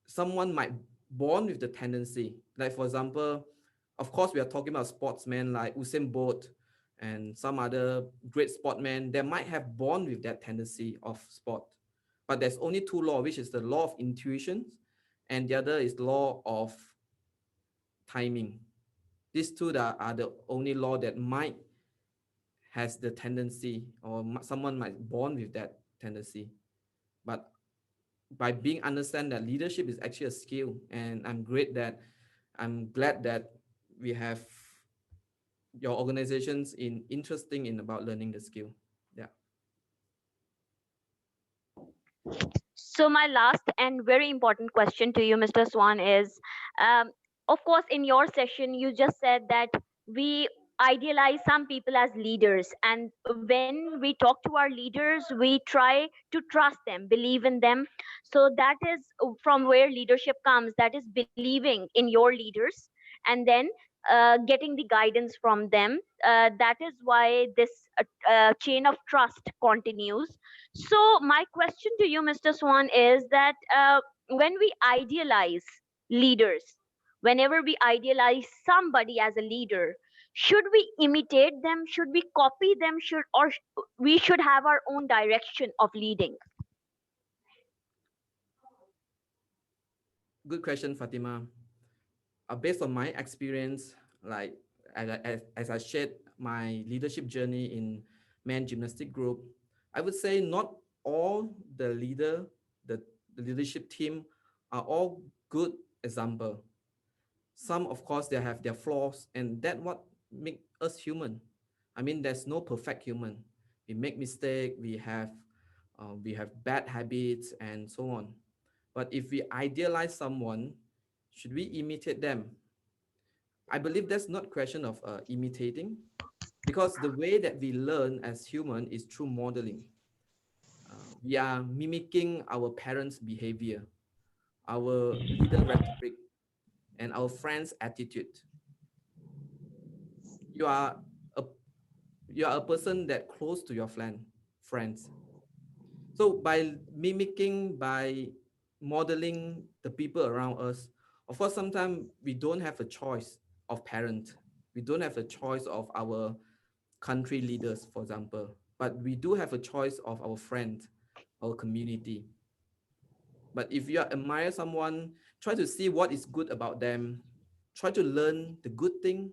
someone might born with the tendency. Like for example, of course, we are talking about sportsmen like Usain Bolt and some other great sportmen that might have born with that tendency of sport. But there's only 2 law, which is the law of intuition, and the other is law of timing. These two that are the only law that might has the tendency, or someone might born with that tendency. But by being understand that leadership is actually a skill, and I'm glad that we have your organizations in interesting in about learning the skill. Yeah. So, my last and very important question to you, Mr. Swan, is um, of course, in your session, you just said that we idealize some people as leaders, and when we talk to our leaders, we try to trust them, believe in them. So that is from where leadership comes, that is believing in your leaders, and then getting the guidance from them. That is why this chain of trust continues. So my question to you, Mr. Swan, is that when we idealize leaders, whenever we idealize somebody as a leader, should we imitate them, should we copy them, we should have our own direction of leading? Good question, Fatima. Based on my experience, like as I shared my leadership journey in men gymnastic group, I would say not all the, the leadership team are all good example. Some, of course, they have their flaws, and that what make us human. I mean, there's no perfect human. We make mistake, we have bad habits and so on. But if we idealize someone, should we imitate them? I believe that's not question of imitating, because the way that we learn as human is through modeling. We are mimicking our parents' behavior, our leader rhetoric, and our friends' attitude. You are a you are a person that close to your friends. So by mimicking, by modeling the people around us, of course, sometimes we don't have a choice of parent. We don't have a choice of our country leaders, for example, but we do have a choice of our friend, our community. But if you admire someone, try to see what is good about them, try to learn the good thing.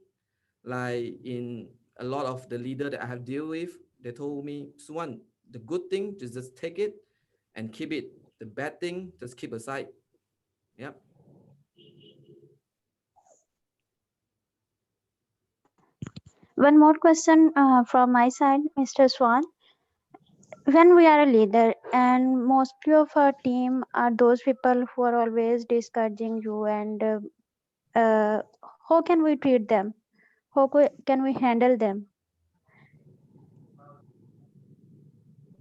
Like in a lot of the leader that I have deal with, they told me, Suwan, the good thing, just take it and keep it. The bad thing, just keep aside. Yeah. One more question from my side, Mr. Swan. When we are a leader and mostly of our team are those people who are always discouraging you, and how can we treat them? How can we handle them?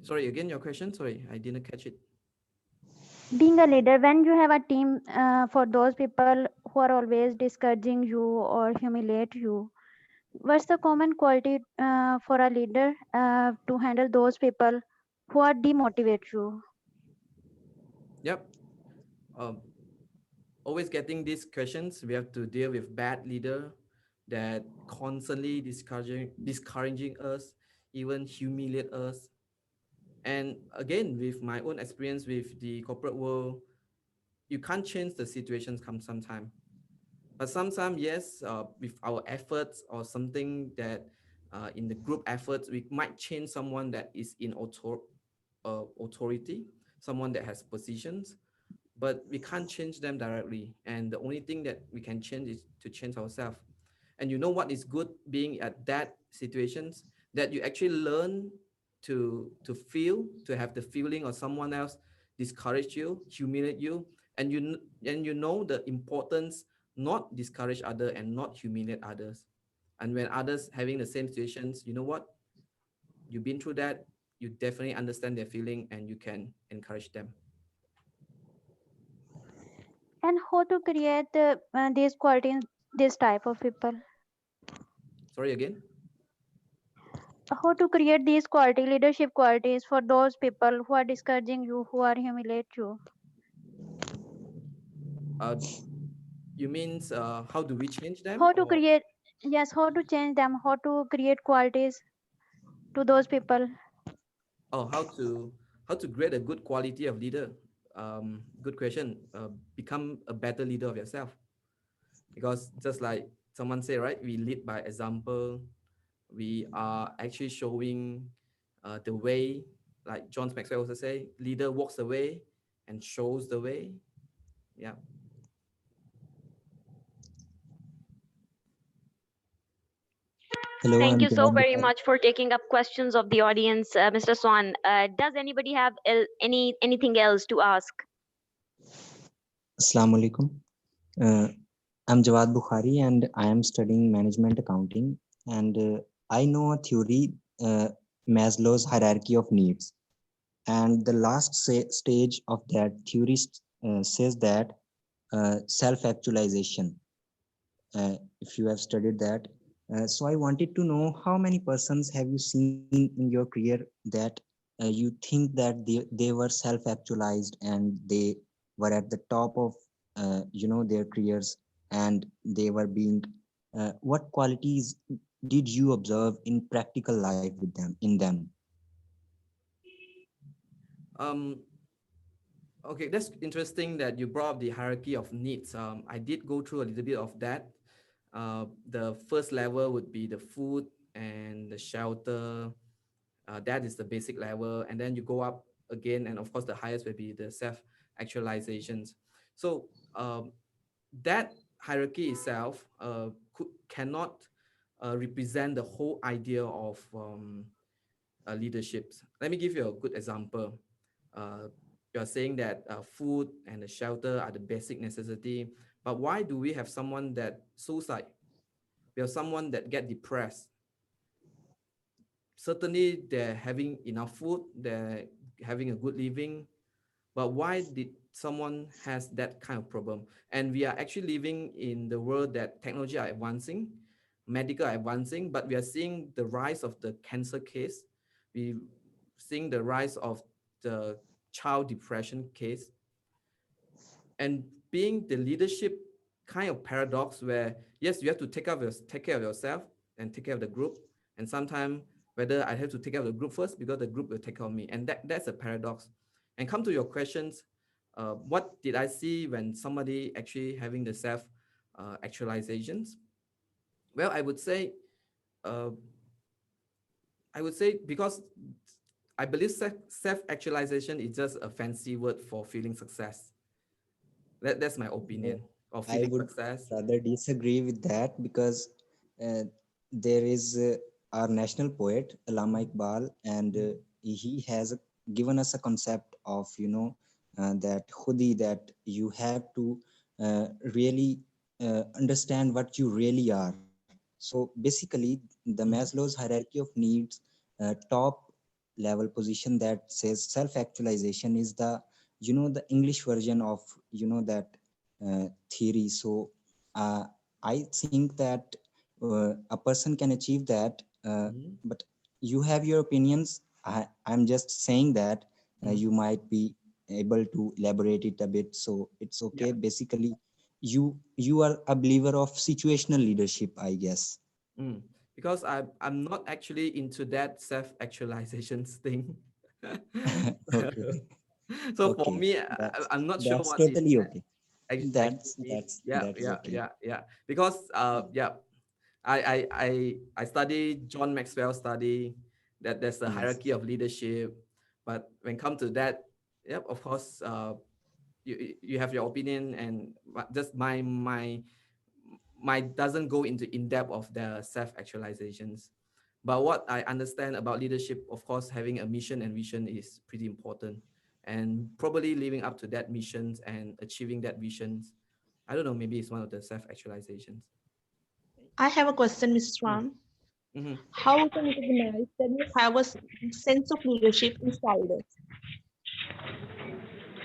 Sorry, again, your question. Sorry, I didn't catch it. Being a leader, when you have a team for those people who are always discouraging you or humiliate you, what's the common quality for a leader to handle those people who are demotivate you? Yep. Um, Always getting these questions. We have to deal with bad leader that constantly discouraging us, even humiliate us. And again, with my own experience with the corporate world, you can't change the situations come sometime. But sometimes, yes, with our efforts or something that in the group efforts, we might change someone that is in authority, someone that has positions, but we can't change them directly. And the only thing that we can change is to change ourselves. And you know what is good being at that situations, that you actually learn to have the feeling of someone else discourage you, humiliate you, and you know the importance not discourage other and not humiliate others. And when others having the same situations, you know what, you've been through that, you definitely understand their feeling and you can encourage them. And how to create these qualities, this type of people? Sorry, again. How to create these quality leadership qualities for those people who are discouraging you, who are humiliate you? uh you means how do we change them, How to or create, yes, how to change them, how to create qualities to those people? oh how to create a good quality of leader? Good question. Become a better leader of yourself, because just like someone say, right, we lead by example. We are actually showing the way, like John Maxwell also say, leader walks the way and shows the way. Yeah. Hello, Thank I'm you so Jawad very Bukhari. much for taking up questions of the audience, Mr. Swan. Does anybody have anything else to ask? Assalamu alaikum. I'm Jawad Bukhari and I am studying management accounting and I know a theory, Maslow's hierarchy of needs, and the last stage of that theory says that self-actualization. If you have studied that, so I wanted to know how many persons have you seen in your career that you think that they were self-actualized and they were at the top of their careers, and they were being what qualities did you observe in practical life with them in them? Um, okay, that's interesting that you brought up the hierarchy of needs. I did go through a little bit of that. The first level would be the food and the shelter. That is the basic level, and then you go up again, and of course, the highest will be the self actualizations. So that hierarchy itself cannot represent the whole idea of leadership. Let me give you a good example. Uh, you are saying that food and the shelter are the basic necessity, but why do we have someone that suicide? We have someone that get depressed. Certainly, they're having enough food, they're having a good living, but why did someone has that kind of problem? And we are actually living in the world that technology are advancing, medical are advancing, but we are seeing the rise of the cancer case. We seeing the rise of the child depression case, and being the leadership kind of paradox where yes, you have to take care of yourself and take care of the group, and sometimes whether I have to take care of the group first because the group will take care of me, and that's a paradox. And come to your questions, what did I see when somebody actually having the self actualizations? Well, uh, I would say because I believe self actualization is just a fancy word for feeling success. That's my opinion of I feeling would success. rather disagree with that because uh, there is our national poet Allama Iqbal, and he has given us a concept of that khudi, that you have to really understand what you really are. So basically, the Mhm. Maslow's hierarchy of needs, top level position that says self actualization is the the English version of that theory. So uh, I think that a person can achieve that, Mhm. but you have your opinions. I'm just saying that Mhm. you might be able to elaborate it a bit, so it's Yeah. okay. Basically, you are a believer of situational leadership, I guess. Mm. Because I'm not actually into that self-actualizations thing. Okay, So for okay, me, that's I'm not sure that's what is totally okay. That's actually. that's Yeah, that is yeah, okay. yeah, yeah. Because yeah, I study John Maxwell study that there's a Yes. hierarchy of leadership, but when come to that, yep, of course, you have your opinion, and just my doesn't go into in depth of the self actualizations. But what I understand about leadership, of course, having a mission and vision is pretty important, and probably living up to that missions and achieving that visions. I don't know, maybe it's one of the self actualizations. I have a question, Mrs. Ram. Mm-hmm. How we can recognize that we have a sense of leadership inside us?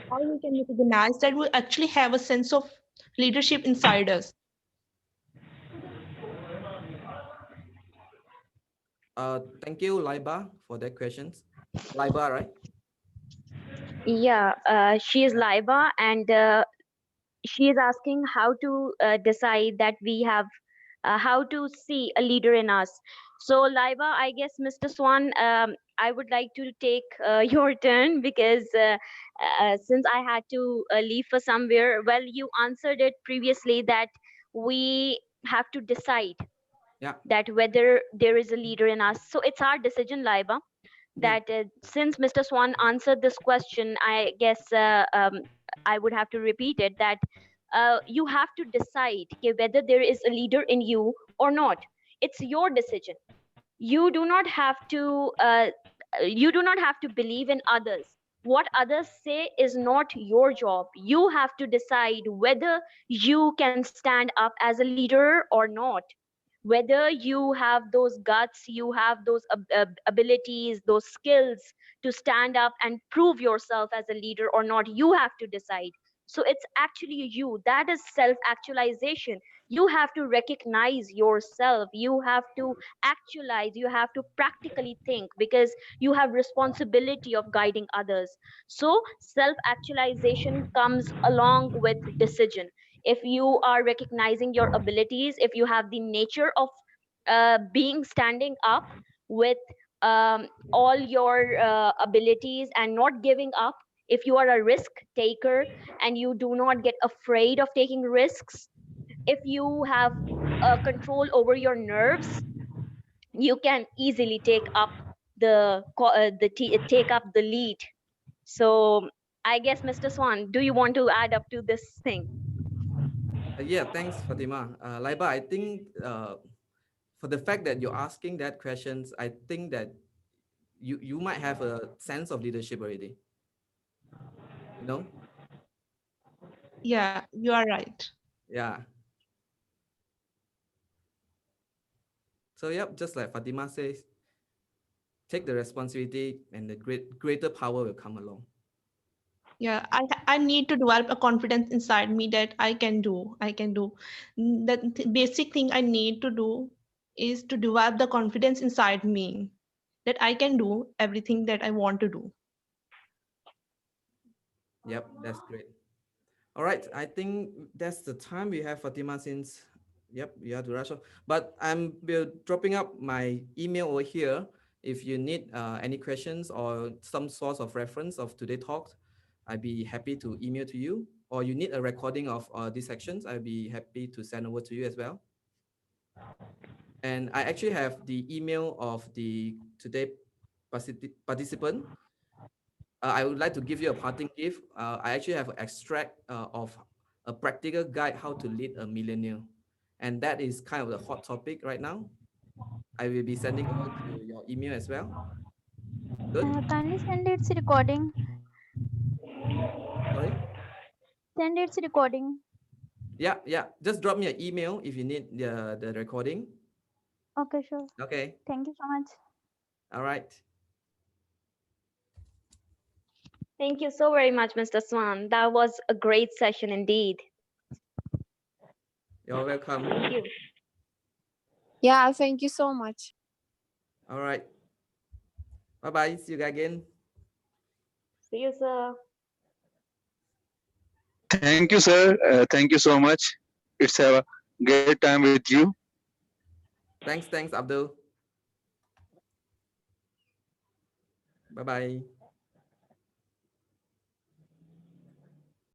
How we can recognize that we actually have a sense of leadership inside us? Thank you, Laiba, for that questions. Laiba, right? Yeah, she is Laiba, and she is asking how to decide that we have how to see a leader in us. So, Laiba, I guess Mr. Swan, I would like to take your turn because since I had to leave for somewhere, well, you answered it previously that we have to decide Yeah. that whether there is a leader in us. So, it's our decision, Laiba, Mm, that since Mr. Swan answered this question, I guess I would have to repeat it that you have to decide okay, whether there is a leader in you or not. It's your decision. You do not have to. You do not have to believe in others. What others say is not your job. You have to decide whether you can stand up as a leader or not. Whether you have those guts, you have those abilities, those skills to stand up and prove yourself as a leader or not, you have to decide. So it's actually you. That is self actualization. You have to recognize yourself, you have to actualize, you have to practically think, because you have responsibility of guiding others. So self actualization comes along with decision. If you are recognizing your abilities, if you have the nature of being standing up with all your abilities and not giving up, if you are a risk taker and you do not get afraid of taking risks, if you have control over your nerves, you can easily take up take up the lead. So I guess, Mr. Swan, do you want to add up to this thing? Yeah, thanks, Fatima. Laiba, I think for the fact that you're asking that questions, I think that you might have a sense of leadership already. You know, Yeah, you are right. yeah. So yep, just like Fatima says, take the responsibility, and the greater power will come along. Yeah, I need to develop a confidence inside me that I can do. The basic thing I need to do is to develop the confidence inside me that I can do everything that I want to do. Yep, that's great. All right, I think that's the time we have, Fatima, since yep, you have to rush off. But I'm will dropping up my email over here. If you need any questions or some source of reference of today's talk, I'd be happy to email to you. Or you need a recording of these sections, I'd be happy to send over to you as well. And I actually have the email of the today participant. I would like to give you a parting gift. I actually have an extract of a practical guide how to lead a millionaire, and that is kind of the hot topic right now. I will be sending over to your email as well. Good. Kindly send its recording. Sorry. Send its recording. Yeah, yeah. Just drop me an email if you need the recording. Okay, sure. Okay. Thank you so much. All right. Thank you so very much, Mr. Swan. That was a great session indeed. You're welcome. Thank you. Yeah, thank you so much. All right. Bye bye. See you guys again. See you, sir. Thank you, sir. Thank you so much. It's a great time with you. Thanks, Abdul. Bye bye.